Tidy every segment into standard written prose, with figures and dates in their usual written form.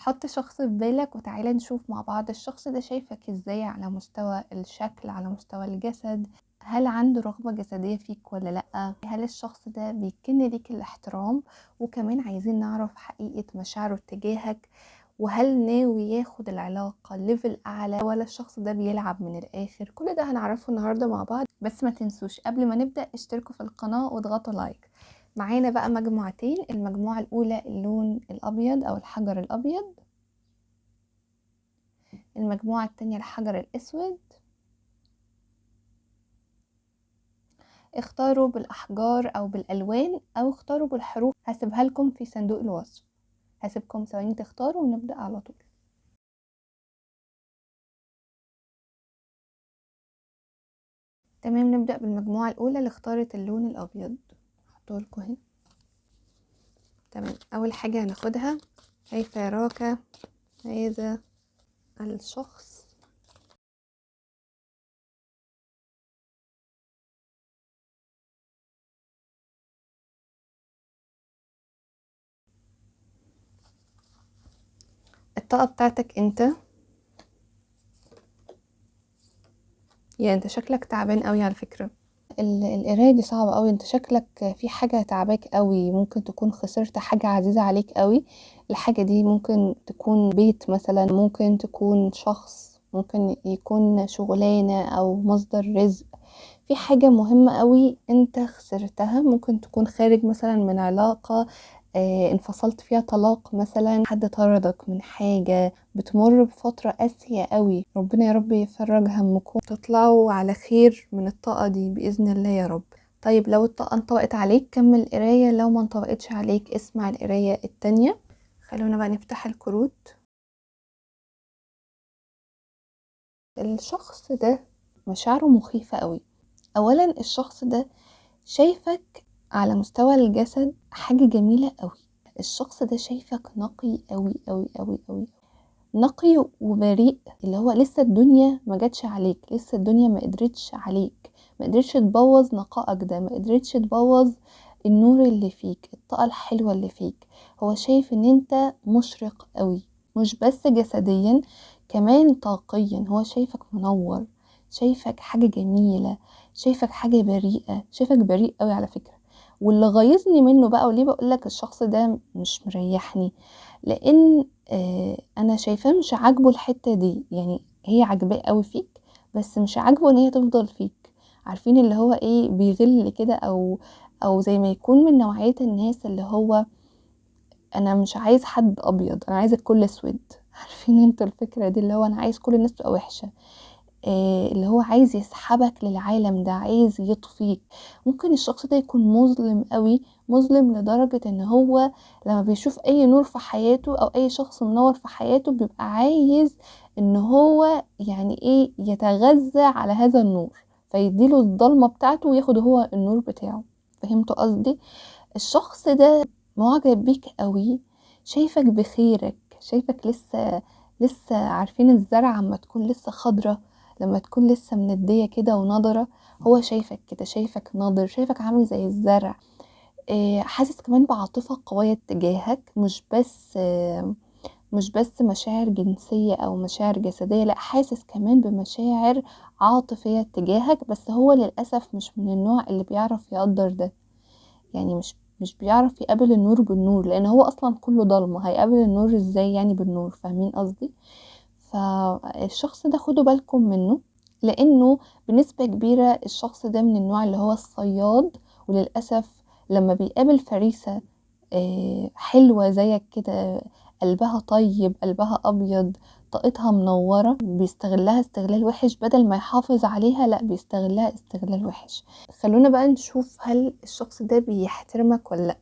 حط شخص في بالك وتعالى نشوف مع بعض الشخص ده شايفك ازاي على مستوى الشكل، على مستوى الجسد. هل عنده رغبة جسدية فيك ولا لأ؟ هل الشخص ده بيكن ليك الاحترام؟ وكمان عايزين نعرف حقيقة مشاعره تجاهك، وهل ناوي ياخد العلاقة ليفل أعلى ولا الشخص ده بيلعب من الآخر. كل ده هنعرفه النهاردة مع بعض، بس ما تنسوش قبل ما نبدأ اشتركوا في القناة واضغطوا لايك. معانا بقى مجموعتين، المجموعة الأولى اللون الأبيض أو الحجر الأبيض، المجموعة التانية الحجر الأسود. اختاروا بالأحجار أو بالألوان أو اختاروا بالحروف، هسيبها لكم في صندوق الوصف. هسيبكم ثواني تختاروا ونبدأ على طول. تمام، نبدأ بالمجموعة الأولى اللي اختارت اللون الأبيض. هحطهولكوا هنا. تمام، أول حاجة هناخدها، كيف يراك هذا الشخص؟ الطاقة بتاعتك انت، يعني انت شكلك تعبان قوي على فكرة. القرايه دي صعبه قوي، انت شكلك في حاجه تعباك قوي، ممكن تكون خسرت حاجه عزيزه عليك قوي. الحاجه دي ممكن تكون بيت مثلا، ممكن تكون شخص، ممكن يكون شغلانه او مصدر رزق. في حاجة مهمة قوي انت خسرتها، ممكن تكون خارج مثلا من علاقة، انفصلت فيها طلاق مثلا، حد طردك من حاجة، بتمر بفترة قاسية قوي. ربنا يا رب يفرج همكم، تطلعوا على خير من الطاقة دي بإذن الله يا رب. طيب لو الطاقة انطبقت عليك كمل قراية، لو ما انطبقتش عليك اسمع القراية التانية. خلونا بقى نفتح الكروت. الشخص ده مشاعره مخيفة قوي. اولا الشخص ده شايفك على مستوى الجسد حاجة جميلة قوي. الشخص ده شايفك نقي قوي قوي قوي قوي، نقي وبريء، اللي هو لسه الدنيا ما جاتش عليك، لسه الدنيا ما قدرتش عليك، ما قدرتش تبوظ نقائك ده، ما قدرتش تبوظ النور اللي فيك، الطاقة الحلوة اللي فيك. هو شايف ان انت مشرق قوي، مش بس جسديا كمان طاقيا. هو شايفك منور، شايفك حاجة جميلة، شايفك حاجة بريئة، شايفك بريء قوي على فكرة. واللي غيظني منه بقى، وليه بقولك الشخص ده مش مريحني، لان انا شايفاه مش عاجبه الحتة دي. يعني هي عاجباه قوي فيك، بس مش عاجبه ان هي تفضل فيك. عارفين اللي هو ايه، بيغل كده، او زي ما يكون من نوعية الناس اللي هو انا مش عايز حد ابيض، انا عايز الكل اسود. عارفين انتوا الفكرة دي، اللي هو انا عايز كل الناس تبقى وحشة. اللي هو عايز يسحبك للعالم ده، عايز يطفيك. ممكن الشخص ده يكون مظلم قوي، مظلم لدرجة ان هو لما بيشوف اي نور في حياته او اي شخص منور في حياته بيبقى عايز ان هو يعني ايه يتغذى على هذا النور، فيديله الضلمة بتاعته وياخد هو النور بتاعه. فهمتوا قصدي؟ الشخص ده معجب بيك قوي، شايفك بخيرك، شايفك لسه عارفين الزرعة اما تكون لسه خضرة، لما تكون لسه مندية كده ونضرة، هو شايفك كده، شايفك ناضر، شايفك عامل زي الزرع. حاسس كمان بعاطفة قوية تجاهك، مش بس مشاعر جنسية او مشاعر جسدية، لا، حاسس كمان بمشاعر عاطفية تجاهك. بس هو للأسف مش من النوع اللي بيعرف يقدر ده، يعني مش بيعرف يقابل النور بالنور، لان هو اصلا كله ضلمه، هيقابل النور ازاي يعني بالنور؟ فاهمين قصدي؟ فالشخص ده خدوا بالكم منه، لانه بنسبه كبيره الشخص ده من النوع اللي هو الصياد. وللاسف لما بيقابل فريسه حلوه زيك كده، قلبها طيب، قلبها ابيض، طاقتها منوره، بيستغلها استغلال وحش، بدل ما يحافظ عليها لا بيستغلها استغلال وحش. خلونا بقى نشوف هل الشخص ده بيحترمك ولا لا.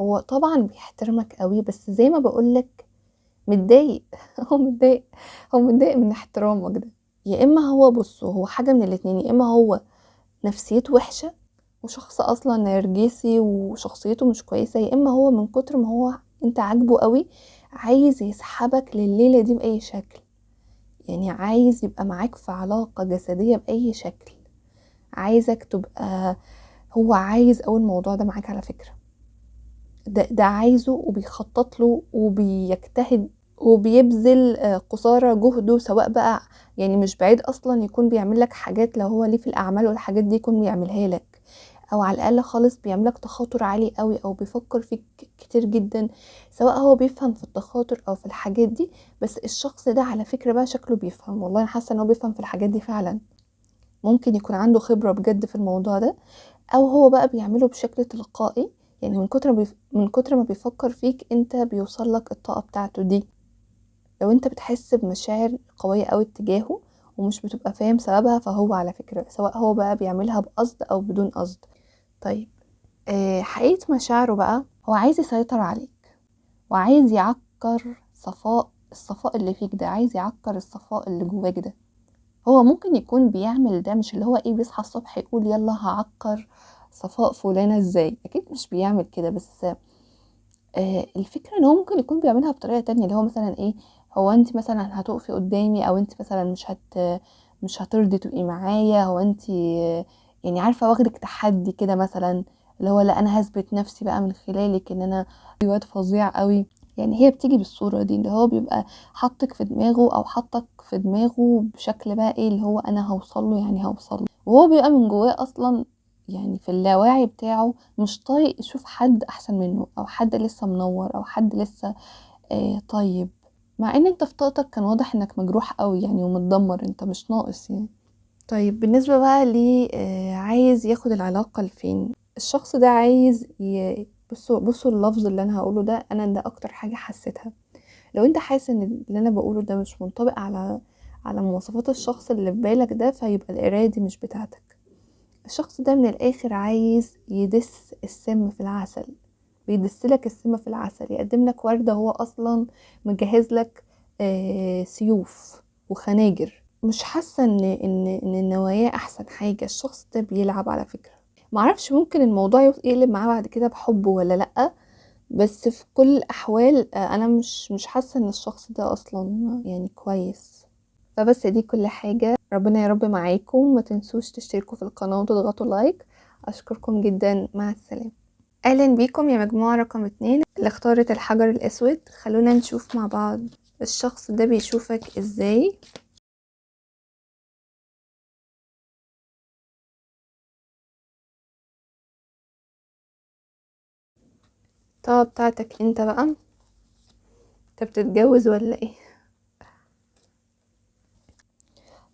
هو طبعا بيحترمك قوي، بس زي ما بقولك متضايق. هو متضايق، هو متضايق من احترامك ده. يا اما هو، بصوا، هو حاجة من الاتنين، يا اما هو نفسيته وحشة وشخص اصلا نرجسي وشخصيته مش كويسة، يا اما هو من كتر ما هو انت عاجبه قوي عايز يسحبك لليلة دي بأي شكل. يعني عايز يبقى معاك في علاقة جسدية بأي شكل، عايزك تبقى، هو عايز اول الموضوع ده معاك على فكرة. ده عايزه وبيخطط له وبيجتهد وبيبذل قصارى جهده، سواء بقى يعني مش بعيد اصلا يكون بيعمل لك حاجات، لو هو ليه في الاعمال والحاجات دي يكون بيعملها لك، او على الاقل خالص بيعملك تخاطر عالي قوي او بيفكر فيك كتير جدا، سواء هو بيفهم في التخاطر او في الحاجات دي. بس الشخص ده على فكرة بقى شكله بيفهم، والله انا حاسه ان هو بيفهم في الحاجات دي فعلا، ممكن يكون عنده خبرة بجد في الموضوع ده، او هو بقى بيعمله بشكل تلقائي، يعني من كتر ما بيفكر فيك انت بيوصل لك الطاقة بتاعته دي. لو انت بتحس بمشاعر قوية قوي اتجاهه ومش بتبقى فاهم سببها، فهو على فكرة سواء هو بقى بيعملها بقصد او بدون قصد. طيب حقيقة مشاعره بقى، هو عايز يسيطر عليك، وعايز يعكر الصفاء اللي فيك ده، عايز يعكر الصفاء اللي جواك ده. هو ممكن يكون بيعمل ده، مش اللي هو ايه بيصحى الصبح يقول يلا هعكر صفاء فلانة ازاي، اكيد مش بيعمل كده، بس الفكرة ان هو ممكن يكون بيعملها بطريقة تانية، اللي هو مثلا ايه، هو انت مثلا هتقفي قدامي، او انت مثلا مش هترضي تبقي معايا، هو انت يعني عارفة واخدك تحدي كده مثلا، اللي هو لا انا هثبت نفسي بقى من خلالك ان انا واد فظيع قوي. يعني هي بتيجي بالصورة دي، اللي هو بيبقى حطك في دماغه او حطك في دماغه بشكل بقى ايه، اللي هو انا هوصله، يعني هوصله، وهو بيبقى من جواه اصلا يعني في اللاواعي بتاعه مش طايق يشوف حد احسن منه، او حد لسه منور، او حد لسه طيب، مع ان انت في طاقتك كان واضح انك مجروح قوي يعني ومتدمر، انت مش ناقص يعني. طيب بالنسبة بقى لي عايز ياخد العلاقة لفين، الشخص ده عايز بصوا اللفظ اللي انا هقوله ده، انا ده اكتر حاجة حسيتها. لو انت حاسس ان اللي انا بقوله ده مش منطبق على مواصفات الشخص اللي في بالك ده، فيبقى القراية دي مش بتاعتك. الشخص ده من الاخر عايز يدس السم في العسل، بيدسلك السم في العسل، يقدم لك وردة هو اصلا مجهز لك سيوف وخناجر. مش حاسة ان النوايا احسن حاجة، الشخص ده بيلعب على فكرة. معرفش ممكن الموضوع يقلب معاه بعد كده بحب ولا لأ، بس في كل الاحوال انا مش حاسة ان الشخص ده اصلا يعني كويس. فبس دي كل حاجة، ربنا يا رب معاكم، ما تنسوش تشتركوا في القناة وتضغطوا لايك. اشكركم جدا، مع السلامة. اهلا بيكم يا مجموعة رقم 2 اللي اختارت الحجر الاسود. خلونا نشوف مع بعض الشخص ده بيشوفك ازاي. طب بتاعتك انت بقى، انت بتتجوز ولا ايه؟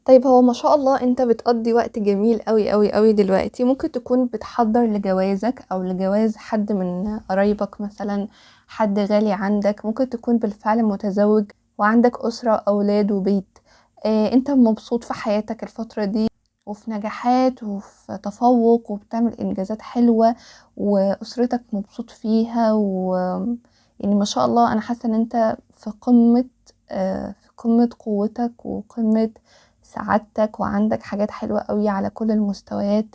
طيب هو ما شاء الله انت بتقضي وقت جميل قوي قوي قوي دلوقتي، ممكن تكون بتحضر لجوازك او لجواز حد من قرايبك مثلا، حد غالي عندك، ممكن تكون بالفعل متزوج وعندك أسرة أولاد وبيت. انت مبسوط في حياتك الفترة دي، وفي نجاحات وفي تفوق وبتعمل إنجازات حلوة، وأسرتك مبسوط فيها، يعني ما شاء الله أنا حاسة ان انت في قمة في قمة قوتك وقمة سعادتك، وعندك حاجات حلوة قوي على كل المستويات،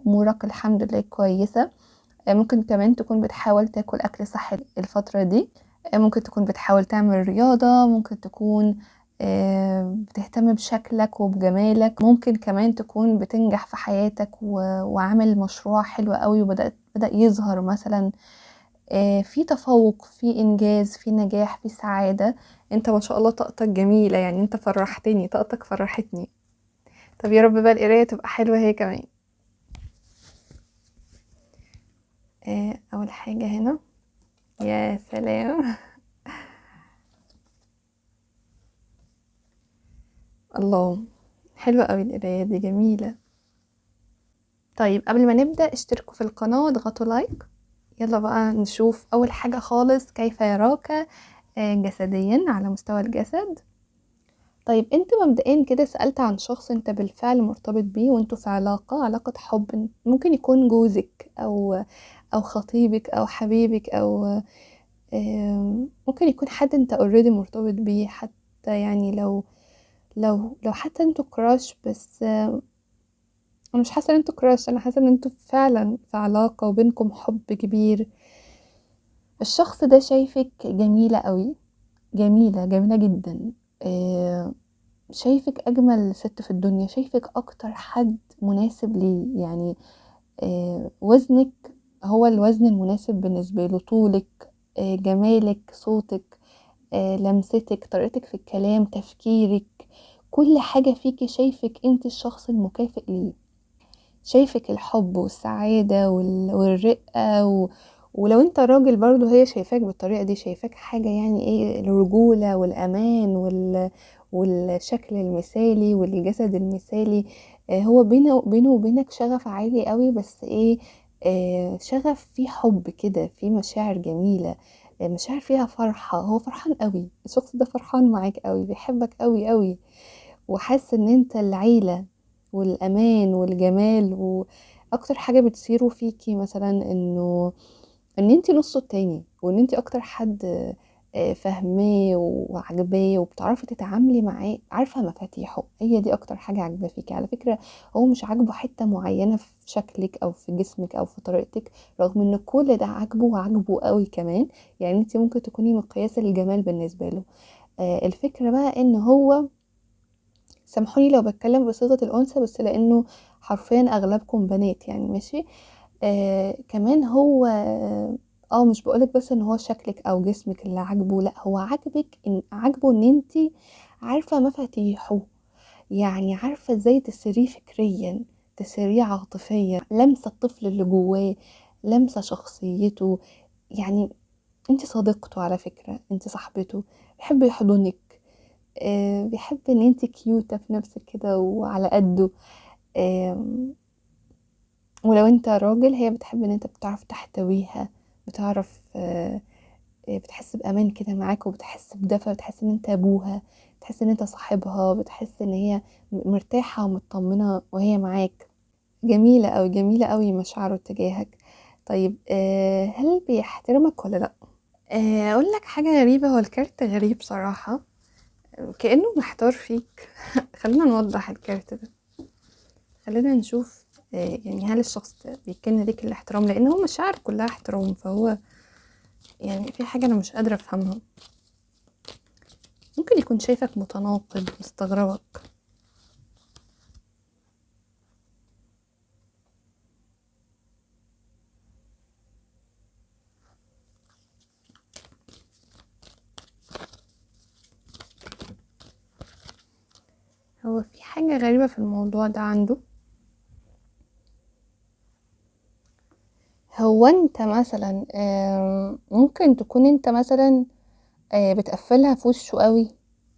امورك الحمد لله كويسة. ممكن كمان تكون بتحاول تاكل اكل صحي الفترة دي، ممكن تكون بتحاول تعمل رياضة، ممكن تكون بتهتم بشكلك وبجمالك، ممكن كمان تكون بتنجح في حياتك وعامل مشروع حلو قوي بدأ يظهر مثلا، في تفوق، في انجاز، في نجاح، في سعادة. انت ما شاء الله طاقتك جميلة، يعني انت فرحتني، طاقتك فرحتني. طب يا رب بقى القراية تبقى حلوة هي كمان. اول حاجة هنا، يا سلام. الله، حلوة قوي القراية دي، جميلة. طيب قبل ما نبدأ اشتركوا في القناة واضغطوا لايك. يلا بقى نشوف اول حاجة خالص، كيف يراك جسديا على مستوى الجسد. طيب انت مبدئيا كده سألت عن شخص انت بالفعل مرتبط بيه، وانتوا في علاقة حب، ممكن يكون جوزك او خطيبك او حبيبك، او ممكن يكون حد انت اوريدي مرتبط بيه، حتى يعني لو حتى انتوا كراش، بس انا مش حاسه ان انتوا كراش، انا حاسه ان انتوا فعلا في علاقه وبينكم حب كبير. الشخص ده شايفك جميله قوي، جميله جميله جدا، شايفك اجمل ست في الدنيا، شايفك اكتر حد مناسب ليه، يعني وزنك هو الوزن المناسب بالنسبه له، طولك، جمالك، صوتك، لمستك، طريقتك في الكلام، تفكيرك، كل حاجة فيكي شايفك انت الشخص المكافئ ليه، شايفك الحب والسعادة والرقة ولو انت راجل برضو هي شايفاك بالطريقة دي، شايفاك حاجة يعني ايه، الرجولة والأمان والشكل المثالي والجسد المثالي. هو بينه وبينك شغف عالي قوي، بس ايه، شغف فيه حب كده، فيه مشاعر جميلة، مشاعر فيها فرحة. هو فرحان قوي، الشخص ده فرحان معاك قوي، بيحبك قوي قوي، وحاسس ان انت العيلة والامان والجمال. واكتر حاجة بتثيره فيكي مثلا ان انت نصه التاني، وان انت اكتر حد فاهماه وعجباه وبتعرفي تتعاملي معاه، عارفة مفاتيحه. هي دي اكتر حاجة عجباه فيكي على فكرة. هو مش عاجبه حتة معينة في شكلك او في جسمك او في طريقتك، رغم ان كل ده عاجبه وعاجبه قوي كمان. يعني انت ممكن تكوني مقياس الجمال بالنسبة له. الفكرة بقى ان هو، سامحوني لو بتكلم بصيغة الأنثى بس لأنه حرفيا أغلبكم بنات يعني، ماشي. كمان هو مش بقولك بس ان هو شكلك او جسمك اللي عاجبه، لا، هو عاجبه ان انتي عارفة مفاتيحه. يعني عارفة ازاي تسريه فكريا، تسريه عاطفيا، لمسة الطفل اللي جواه، لمسة شخصيته. يعني انتي صديقته، على فكرة انتي صاحبته، بيحب يحضنك، بيحب ان انت كيوتة في نفسك كده وعلى قده. آم، ولو انت راجل، هي بتحب ان انت بتعرف تحتويها، بتعرف بتحس بامان كده معاك، وبتحس بدفى، بتحس ان انت ابوها، بتحس ان انت صاحبها، بتحس ان هي مرتاحة ومطمنة وهي معاك. جميلة اوي، جميلة اوي مشاعره تجاهك. طيب هل بيحترمك ولا لا؟ اقول لك حاجة غريبة، هو الكارت غريب صراحة، كأنه محتار فيك. خلينا نوضح الكارت ده، خلينا نشوف يعني هل الشخص ده بيكن ليك الاحترام، لان هو مشاعر كلها احترام، فهو يعني في حاجة انا مش قادرة افهمها. ممكن يكون شايفك متناقض، مستغربك. هو في حاجة غريبة في الموضوع ده عنده. هو انت مثلا ممكن تكون انت مثلا بتقفلها في وشه قوي،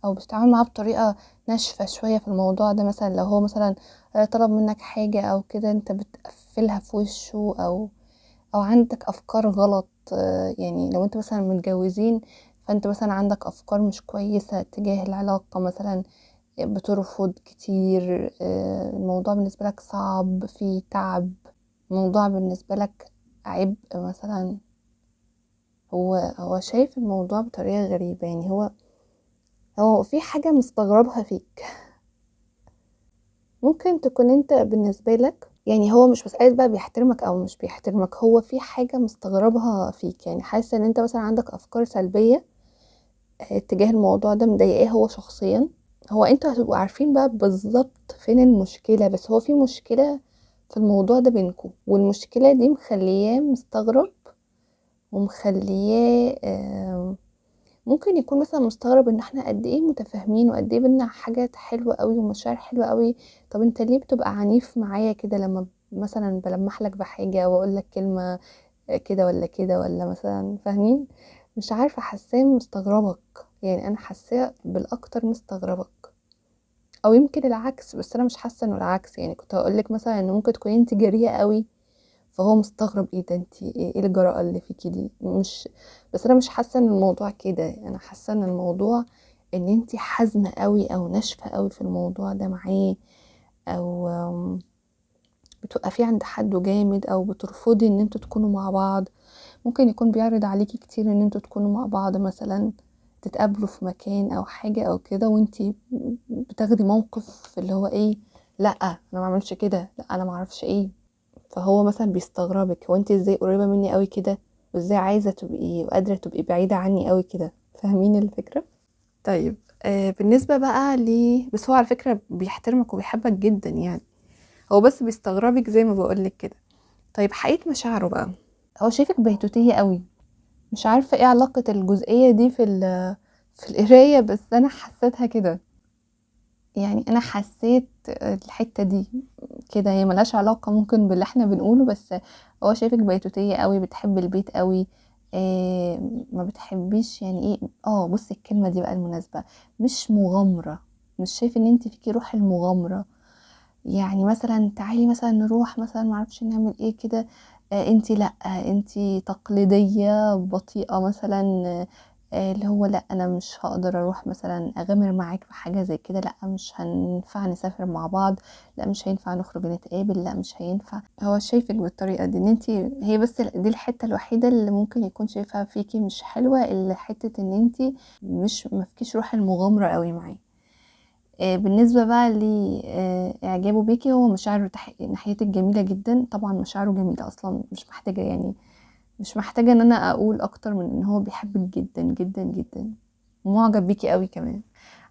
او بتتعامل معاه بطريقة ناشفة شوية في الموضوع ده. مثلا لو هو مثلا طلب منك حاجة او كده، انت بتقفلها في وشه، او عندك افكار غلط. يعني لو انت مثلا متجوزين، فانت مثلا عندك افكار مش كويسة تجاه العلاقة، مثلا بترفض كتير، الموضوع بالنسبة لك صعب، فيه تعب، موضوع بالنسبة لك عبء مثلا. هو شايف الموضوع بطريقة غريبة، يعني هو في حاجة مستغربها فيك. ممكن تكون انت بالنسبة لك، يعني هو مش مسألة بقى بيحترمك او مش بيحترمك، هو في حاجة مستغربها فيك. يعني حاسة ان انت مثلا عندك افكار سلبية اتجاه الموضوع ده، مضايقاه هو شخصيا. هو انتوا هتبقوا عارفين بقى بالظبط فين المشكلة، بس هو في مشكلة في الموضوع ده بينكم، والمشكلة دي مخلياه مستغرب، ومخلياه ممكن يكون مثلا مستغرب ان احنا قد ايه متفاهمين، وقد ايه بينا حاجات حلوة قوي ومشاعر حلوة قوي. طب انت ليه بتبقى عنيف معايا كده لما مثلا بلمح لك بحاجة واقول لك كلمة كده ولا كده، ولا مثلا فاهمين؟ مش عارفة، حاساه مستغربك. يعني انا حاساه بالاكتر مستغربك، او يمكن العكس، بس انا مش حاسة انه العكس. يعني كنت هقول لك مثلا ان ممكن تكوني انت جريئة قوي، فهو مستغرب ايه ده، انت ايه الجراءة اللي فيكي دي، مش. بس انا مش حاسة ان الموضوع كده، انا حاسة ان الموضوع ان انت حازمة قوي او ناشفة قوي في الموضوع ده معاه، او بتوقفيه عند حده جامد، او بترفضي ان انتوا تكونوا مع بعض. ممكن يكون بيعرض عليكي كتير ان انتوا تكونوا مع بعض، مثلا تتقابلوا في مكان او حاجة او كده، وانتي بتاخدي موقف اللي هو ايه، لا انا ما اعملش كده، لا انا ما اعرفش ايه. فهو مثلا بيستغربك، هو انت ازاي قريبة مني قوي كده، وازاي عايزة تبقي وقادرة تبقي بعيدة عني قوي كده. فاهمين الفكرة؟ طيب بالنسبة بقى بس هو على فكرة بيحترمك وبيحبك جدا يعني، هو بس بيستغربك زي ما بقولك كده. طيب حقيقة مشاعره بقى، هو شايفك بيتوتية قوي. مش عارفة ايه علاقة الجزئية دي في القراية، بس انا حسيتها كده. يعني انا حسيت الحتة دي كده، هي ملهاش علاقة ممكن باللي احنا بنقوله، بس هو شايفك بيتوتية قوي، بتحب البيت قوي. ما بتحبيش يعني ايه، بصي الكلمة دي بقى المناسبة، مش مغامرة. مش شايف ان انت فيكي روح المغامرة. يعني مثلا تعالي مثلا نروح مثلا معرفش نعمل ايه كده، انتي لأ، انتي تقليدية بطيئة مثلا. اللي هو لأ، انا مش هقدر اروح مثلا اغامر معاك في حاجة زي كده، لأ مش هينفع نسافر مع بعض، لأ مش هينفع نخرج نتقابل، لأ مش هينفع. هو شايفك بالطريقة دي ان انتي، هي بس دي الحتة الوحيدة اللي ممكن يكون شايفها فيكي مش حلوة، اللي حتة ان انتي مش مفكيش روح المغامرة قوي معاه. بالنسبة بقى لإعجابه بيكي، هو مشاعره ناحيتك جميلة جدا طبعا، مشاعره جميلة أصلا، مش محتاجة يعني، مش محتاجة ان انا اقول اكتر من ان هو بيحبك جدا جدا جدا، ومعجب بيكي قوي كمان.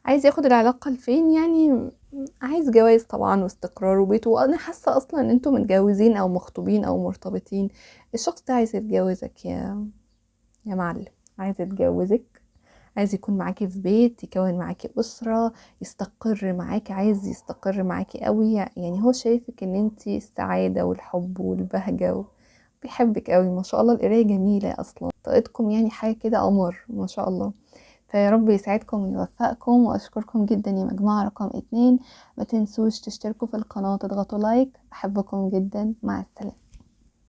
عايز ياخد العلاقة لفين يعني؟ عايز جواز طبعا واستقرار وبيت، وانا حاسة اصلا ان انتوا متجوزين او مخطوبين او مرتبطين. الشخص ده عايز يتجوزك يا معلم، عايز يتجوزك، عايز يكون معاكي في بيت، يكون معاكي أسرة، يستقر معاكي، عايز يستقر معاكي قوي. يعني هو شايفك ان انتي السعادة والحب والبهجة بيحبك قوي. ما شاء الله القراية جميلة اصلا، طاقتكم يعني حاجة كده قمر ما شاء الله. فيا رب يسعدكم ويوفقكم، واشكركم جدا يا مجموعة رقم 2. ما تنسوش تشتركوا في القناة، تضغطوا لايك. احبكم جدا، مع السلامة.